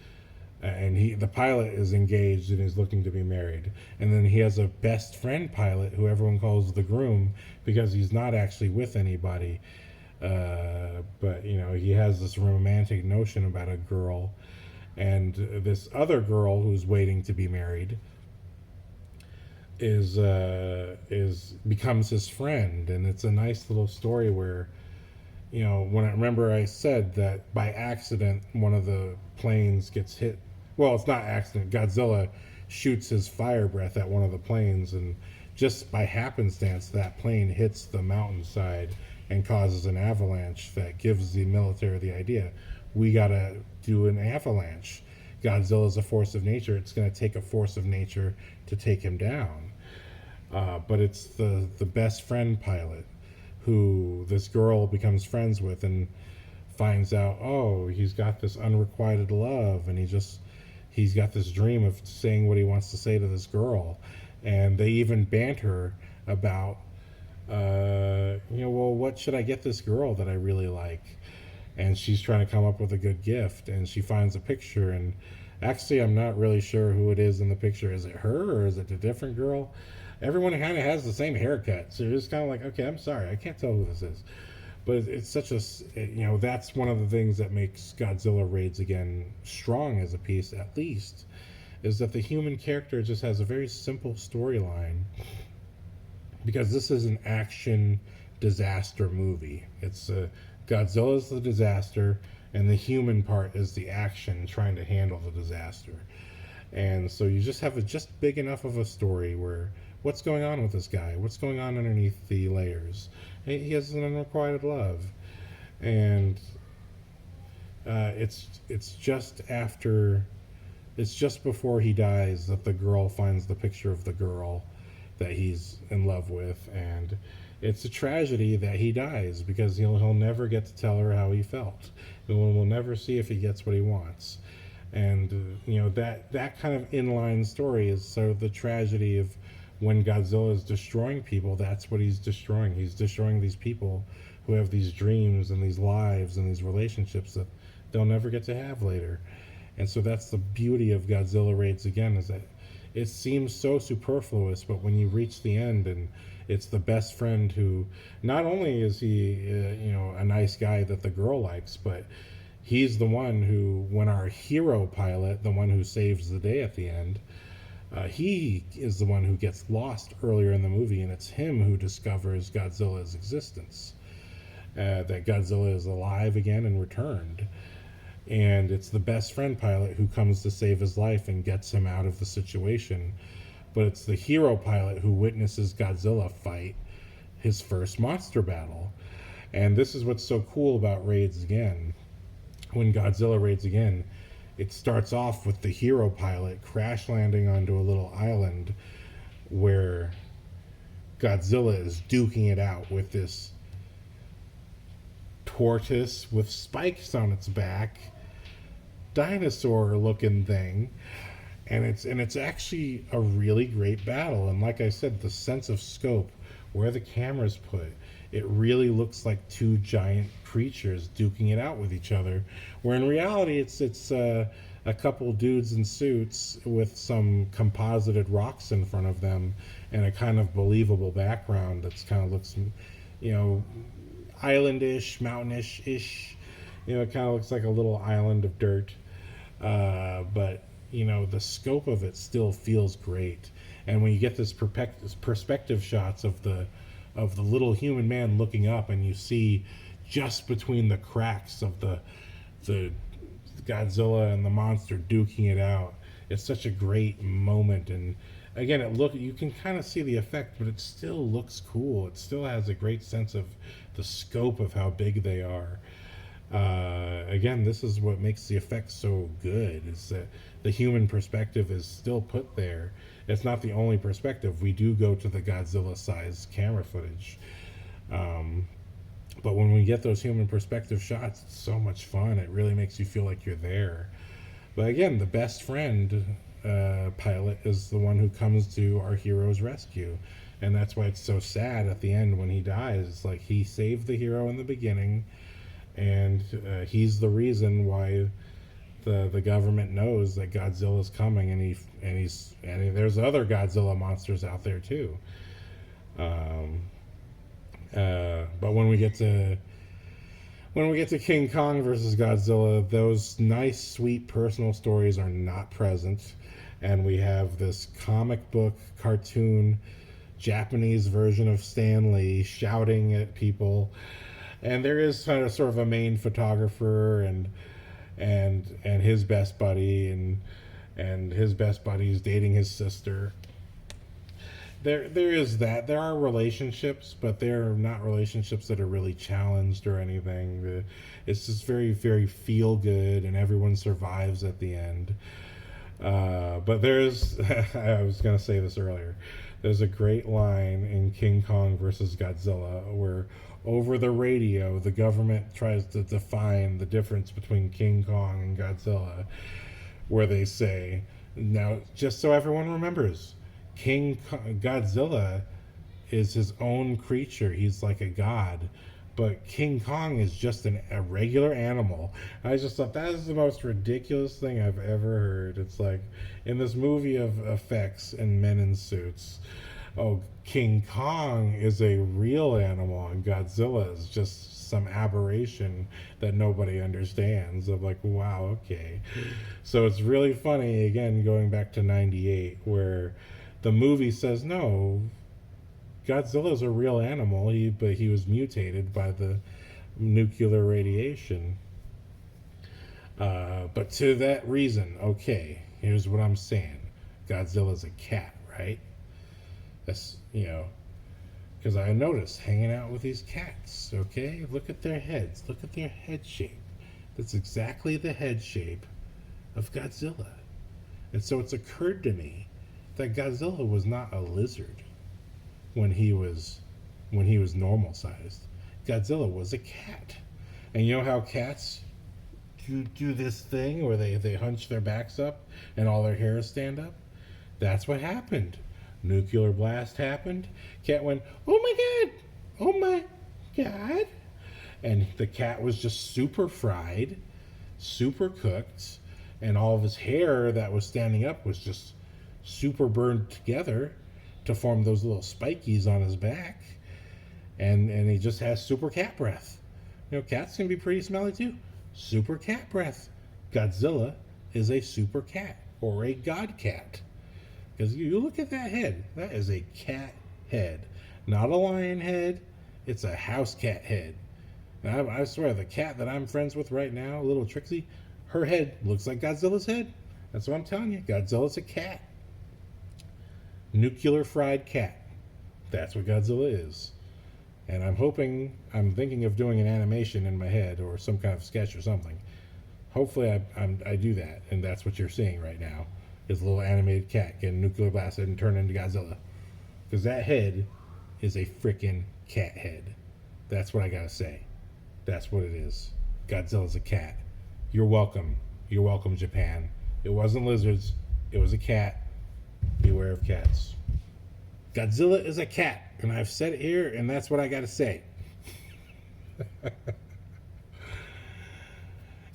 the pilot is engaged and is looking to be married, and then he has a best friend pilot who everyone calls the groom because he's not actually with anybody, but he has this romantic notion about a girl, and this other girl who's waiting to be married is becomes his friend. And it's a nice little story where, when I remember I said that by accident one of the planes gets hit. Well, it's not accident. Godzilla shoots his fire breath at one of the planes, and just by happenstance that plane hits the mountainside and causes an avalanche that gives the military the idea, we gotta do an avalanche. Godzilla's a force of nature. It's going to take a force of nature to take him down. But it's the best friend pilot who this girl becomes friends with and finds out, oh, he's got this unrequited love, and he's got this dream of saying what he wants to say to this girl. And they even banter about, well, what should I get this girl that I really like? And she's trying to come up with a good gift, and she finds a picture, and actually I'm not really sure who it is in the picture. Is it her or is it a different girl? Everyone kind of has the same haircut, so you're just kind of like, okay, I'm sorry, I can't tell who this is. But it's such a, that's one of the things that makes Godzilla Raids Again strong as a piece, at least, is that the human character just has a very simple storyline, because this is an action disaster movie. It's Godzilla's the disaster, and the human part is the action trying to handle the disaster. And so you just have just big enough of a story where, what's going on with this guy? What's going on underneath the layers? He has an unrequited love, and it's just before he dies that the girl finds the picture of the girl that he's in love with, and it's a tragedy that he dies, because he'll never get to tell her how he felt. We'll never see if he gets what he wants. And that kind of inline story is sort of the tragedy of when Godzilla is destroying people. That's what he's destroying. He's destroying these people who have these dreams and these lives and these relationships that they'll never get to have later. And so that's the beauty of Godzilla Raids Again, is that it seems so superfluous, but when you reach the end and it's the best friend who, not only is he a nice guy that the girl likes, but he's the one who, when our hero pilot, the one who saves the day at the end, he is the one who gets lost earlier in the movie, and it's him who discovers Godzilla's existence, that Godzilla is alive again and returned. And it's the best friend pilot who comes to save his life and gets him out of the situation. But it's the hero pilot who witnesses Godzilla fight his first monster battle. And this is what's so cool about Raids Again. When Godzilla Raids Again, it starts off with the hero pilot crash landing onto a little island where Godzilla is duking it out with this tortoise with spikes on its back, dinosaur looking thing. And it's actually a really great battle. And like I said, the sense of scope, where the camera's put, it really looks like two giant creatures duking it out with each other, where in reality it's a couple dudes in suits with some composited rocks in front of them and a kind of believable background that's kind of looks, islandish, mountainish-ish. It kind of looks like a little island of dirt. But the scope of it still feels great. And when you get this perspective shots of the little human man looking up, and you see just between the cracks of the Godzilla and the monster duking it out, it's such a great moment. And again, you can kind of see the effect, but it still looks cool. It still has a great sense of the scope of how big they are. Again, this is what makes the effect so good, is that the human perspective is still put there. It's not the only perspective. We do go to the Godzilla-sized camera footage. But when we get those human perspective shots, it's so much fun. It really makes you feel like you're there. But again, the best friend pilot is the one who comes to our hero's rescue. And that's why it's so sad at the end when he dies. It's like he saved the hero in the beginning, and he's the reason why the government knows that Godzilla's coming, and there's other Godzilla monsters out there too. But when we get to King Kong versus Godzilla, those nice, sweet, personal stories are not present, and we have this comic book cartoon Japanese version of Stan Lee shouting at people, and there is kind of sort of a main photographer and his best buddy, and his best buddy's dating his sister. There is that. There are relationships, but they're not relationships that are really challenged or anything. It's just very, very feel good, and everyone survives at the end. But there's, I was going to say this earlier, there's a great line in King Kong versus Godzilla where over the radio the government tries to define the difference between King Kong and Godzilla, where they say, now just so everyone remembers, Godzilla is his own creature. He's like a god. But King Kong is just a regular animal. I just thought that is the most ridiculous thing I've ever heard. It's like, in this movie of effects and men in suits, oh, King Kong is a real animal and Godzilla is just some aberration that nobody understands. Of like, wow, okay. So it's really funny, again, going back to 98, where the movie says, no, Godzilla's a real animal, but he was mutated by the nuclear radiation. But to that reason, okay, here's what I'm saying. Godzilla's a cat, right? That's, because I noticed hanging out with these cats, okay? Look at their heads. Look at their head shape. That's exactly the head shape of Godzilla. And so it's occurred to me that Godzilla was not a lizard when he was normal sized. Godzilla was a cat. And you know how cats do this thing where they hunch their backs up and all their hairs stand up? That's what happened. Nuclear blast happened. Cat went, oh my god, oh my god. And the cat was just super fried, super cooked, and all of his hair that was standing up was just super burned together to form those little spikies on his back, and he just has super cat breath. Cats can be pretty smelly too. Super cat breath. Godzilla is a super cat, or a god cat, because you look at that head. That is a cat head, not a lion head. It's a house cat head. And I swear, the cat that I'm friends with right now, little Trixie, her head looks like Godzilla's head. That's what I'm telling you. Godzilla's a cat. Nuclear fried cat. That's what Godzilla is. And I'm thinking of doing an animation in my head or some kind of sketch or something. Hopefully I do that, and that's what you're seeing right now, is a little animated cat getting nuclear blasted and turned into Godzilla. Because that head is a freaking cat head. That's what I gotta say. That's what it is. Godzilla's a cat. You're welcome. You're welcome, Japan. It wasn't lizards. It was a cat. Beware of cats. Godzilla is a cat, and I've said it here, and that's what I gotta say.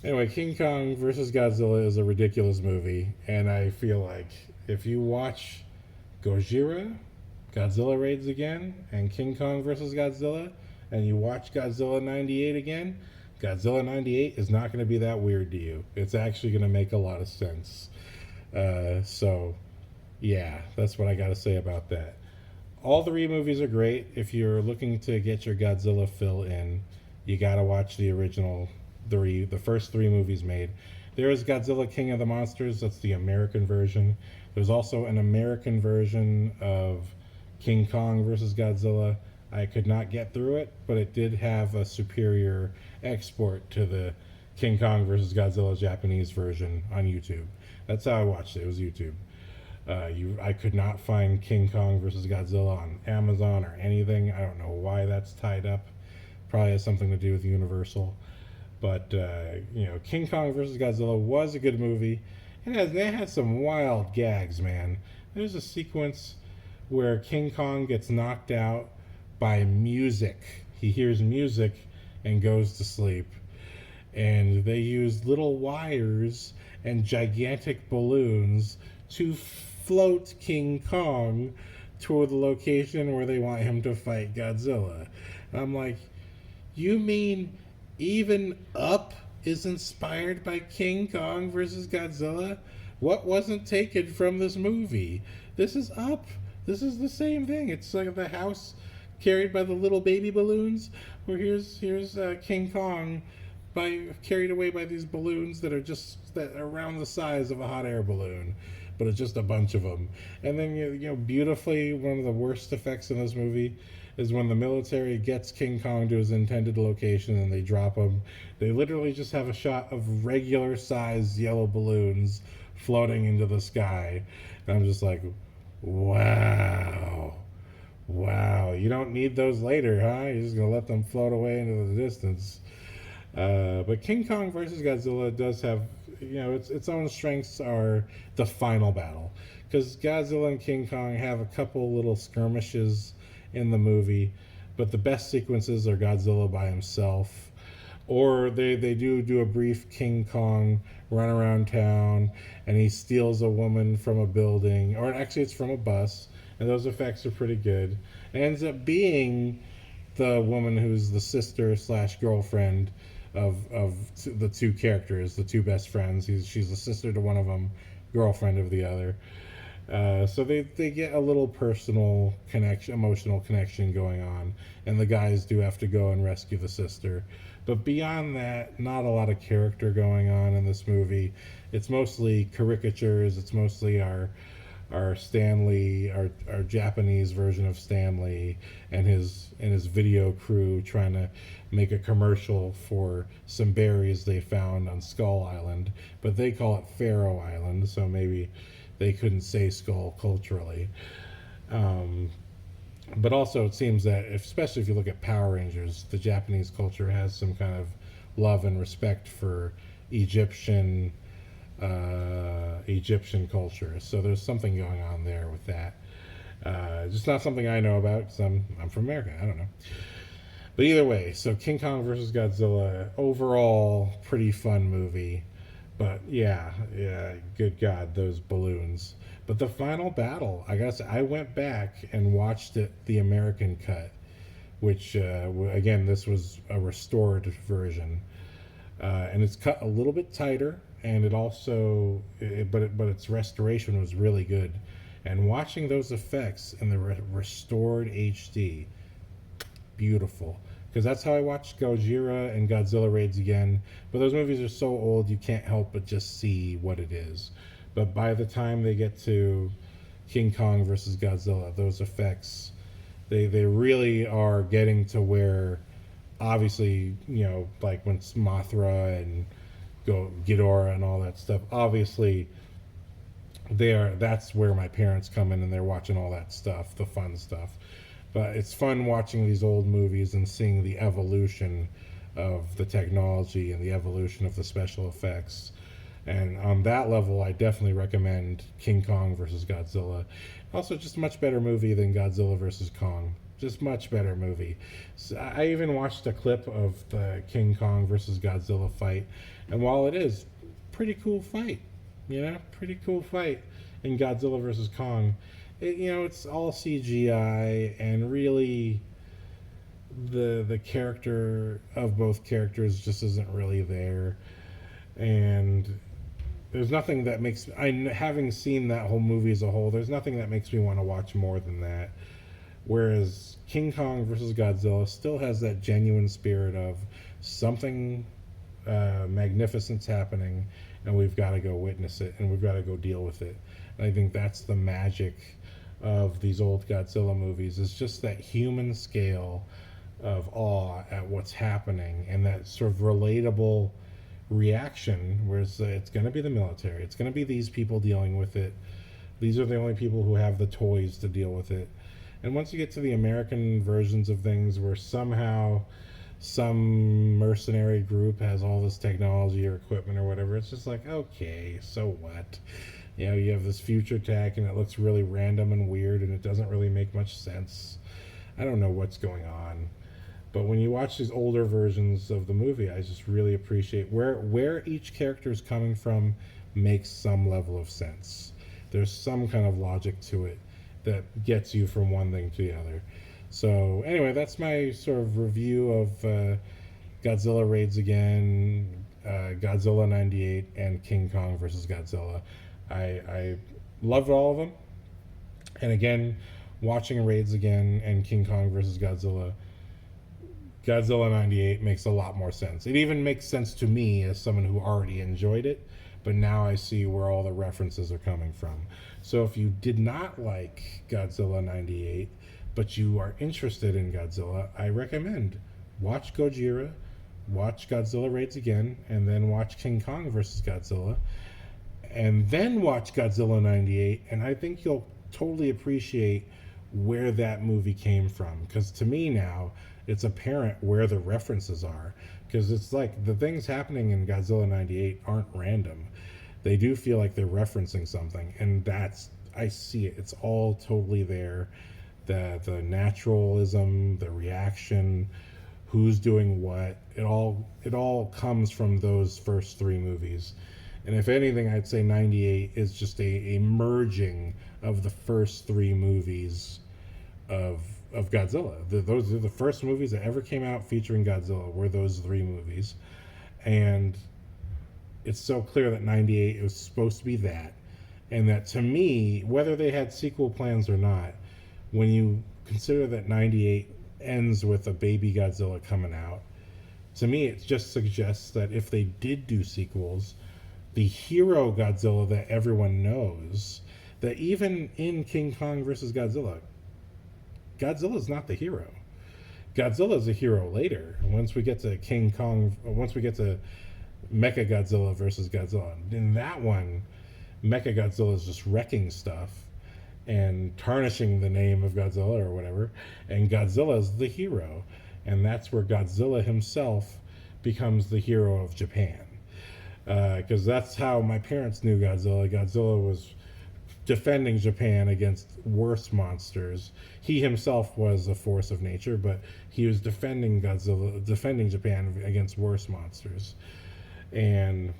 Anyway, King Kong versus Godzilla is a ridiculous movie, and I feel like if you watch Gojira, Godzilla Raids Again, and King Kong versus Godzilla, and you watch Godzilla 98 again, Godzilla 98 is not going to be that weird to you. It's actually going to make a lot of sense. So, yeah, that's what I got to say about that. All three movies are great. If you're looking to get your Godzilla fill in, you got to watch the original the first three movies made. There is Godzilla King of the Monsters. That's the American version. There's also an American version of King Kong versus Godzilla. I could not get through it, but it did have a superior export to the King Kong versus Godzilla Japanese version on YouTube. That's how I watched it. It was YouTube. I could not find King Kong versus Godzilla on Amazon or anything. I don't know why that's tied up. Probably has something to do with Universal. But King Kong versus Godzilla was a good movie. They had some wild gags, man. There's a sequence where King Kong gets knocked out by music. He hears music and goes to sleep. And they use little wires and gigantic balloons to float King Kong toward the location where they want him to fight Godzilla. And I'm like, you mean even Up is inspired by King Kong versus Godzilla? What wasn't taken from this movie? This is Up. This is the same thing. It's like the house carried by the little baby balloons, where here's King Kong carried away by these balloons that are around the size of a hot air balloon, but it's just a bunch of them. And then beautifully, one of the worst effects in this movie is when the military gets King Kong to his intended location and they drop him. They literally just have a shot of regular sized yellow balloons floating into the sky. And I'm just like, wow. You don't need those later, huh? You're just going to let them float away into the distance. But King Kong versus Godzilla does have, its own strengths are the final battle. Because Godzilla and King Kong have a couple little skirmishes in the movie, but the best sequences are Godzilla by himself. Or they do a brief King Kong run around town, and he steals a woman from a building, or actually it's from a bus, and those effects are pretty good. It ends up being the woman who's the sister / girlfriend of the two characters, the two best friends. She's the sister to one of them, girlfriend of the other. So they get a little personal connection, emotional connection going on, and the guys do have to go and rescue the sister. But beyond that, not a lot of character going on in this movie. It's mostly caricatures. It's mostly our Stanley, our Japanese version of Stanley and his video crew trying to make a commercial for some berries they found on Skull Island, but they call it Faroe Island, so maybe they couldn't say skull culturally. But also it seems that, especially if you look at Power Rangers, the Japanese culture has some kind of love and respect for Egyptian culture. So there's something going on there with that. Just not something I know about, because I'm from America. I don't know. But either way, so King Kong versus Godzilla, overall pretty fun movie. But yeah, good God, those balloons. But the final battle, I guess I went back and watched it, the American cut, which again, this was a restored version, and it's cut a little bit tighter, and it also, but its restoration was really good. And watching those effects in the restored HD, beautiful. Because that's how I watched Gojira and Godzilla Raids Again. But those movies are so old, you can't help but just see what it is. But by the time they get to King Kong versus Godzilla, those effects, they really are getting to where, obviously, like when Mothra and Ghidorah and all that stuff, obviously, that's where my parents come in and they're watching all that stuff, the fun stuff. But it's fun watching these old movies and seeing the evolution of the technology and the evolution of the special effects. And on that level, I definitely recommend King Kong versus Godzilla. Also, just a much better movie than Godzilla versus Kong. Just much better movie. So I even watched a clip of the King Kong versus Godzilla fight. And while it is pretty cool fight, pretty cool fight in Godzilla versus Kong, it's all CGI, and really the character of both characters just isn't really there. And there's nothing that makes, having seen that whole movie as a whole, there's nothing that makes me want to watch more than that. Whereas King Kong versus Godzilla still has that genuine spirit of something magnificence happening, and we've got to go witness it, and we've got to go deal with it. And I think that's the magic of these old Godzilla movies, is just that human scale of awe at what's happening, and that sort of relatable reaction where it's going to be the military, it's going to be these people dealing with it. These are the only people who have the toys to deal with it. And once you get to the American versions of things where somehow some mercenary group has all this technology or equipment or whatever, it's just like, okay, so what? You know, you have this future tech and it looks really random and weird and it doesn't really make much sense. I don't know what's going on. But when you watch these older versions of the movie, I just really appreciate where each character is coming from makes some level of sense. There's some kind of logic to it that gets you from one thing to the other. So anyway, that's my sort of review of Godzilla Raids Again, Godzilla 98, and King Kong versus Godzilla. I loved all of them. And again, watching Raids Again and King Kong versus Godzilla, Godzilla 98 makes a lot more sense. It even makes sense to me as someone who already enjoyed it, but now I see where all the references are coming from. So if you did not like Godzilla 98, but you are interested in Godzilla, I recommend watch Gojira, watch Godzilla Raids Again, and then watch King Kong versus Godzilla, and then watch Godzilla 98, and I think you'll totally appreciate where that movie came from. Because to me now, it's apparent where the references are. Because it's like the things happening in Godzilla 98 aren't random. They do feel like they're referencing something, and I see it. It's all totally there. The naturalism, the reaction, who's doing what, it all comes from those first three movies. And if anything, I'd say 98 is just a merging of the first three movies of Godzilla. Those are the first movies that ever came out featuring Godzilla, were those three movies. And it's so clear that 98 was supposed to be that. And that, to me, whether they had sequel plans or not, when you consider that 98 ends with a baby Godzilla coming out, to me it just suggests that if they did do sequels, the hero Godzilla that everyone knows, that even in King Kong versus Godzilla, Godzilla's not the hero. Godzilla's a hero later. Once we get to King Kong, once we get to Mechagodzilla versus Godzilla, in that one, Mechagodzilla is just wrecking stuff and tarnishing the name of Godzilla or whatever, and Godzilla is the hero. And that's where Godzilla himself becomes the hero of Japan. Because that's how my parents knew Godzilla. Godzilla was defending Japan against worse monsters. He himself was a force of nature, but he was defending Japan against worse monsters. And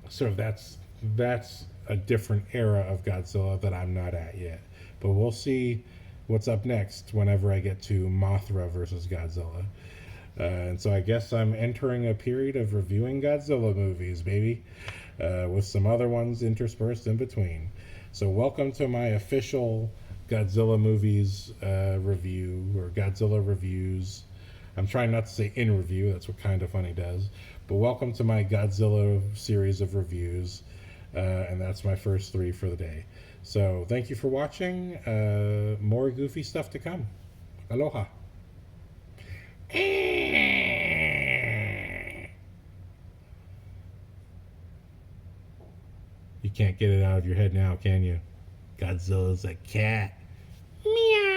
sort of that's a different era of Godzilla that I'm not at yet. But we'll see what's up next whenever I get to Mothra versus Godzilla. And so I guess I'm entering a period of reviewing Godzilla movies, baby, with some other ones interspersed in between. So welcome to my official Godzilla movies review, or Godzilla reviews. I'm trying not to say in review, that's what Kinda Funny does. But welcome to my Godzilla series of reviews, and that's my first three for the day. So thank you for watching. More goofy stuff to come. Aloha. You can't get it out of your head now, can you? Godzilla's a cat. Meow.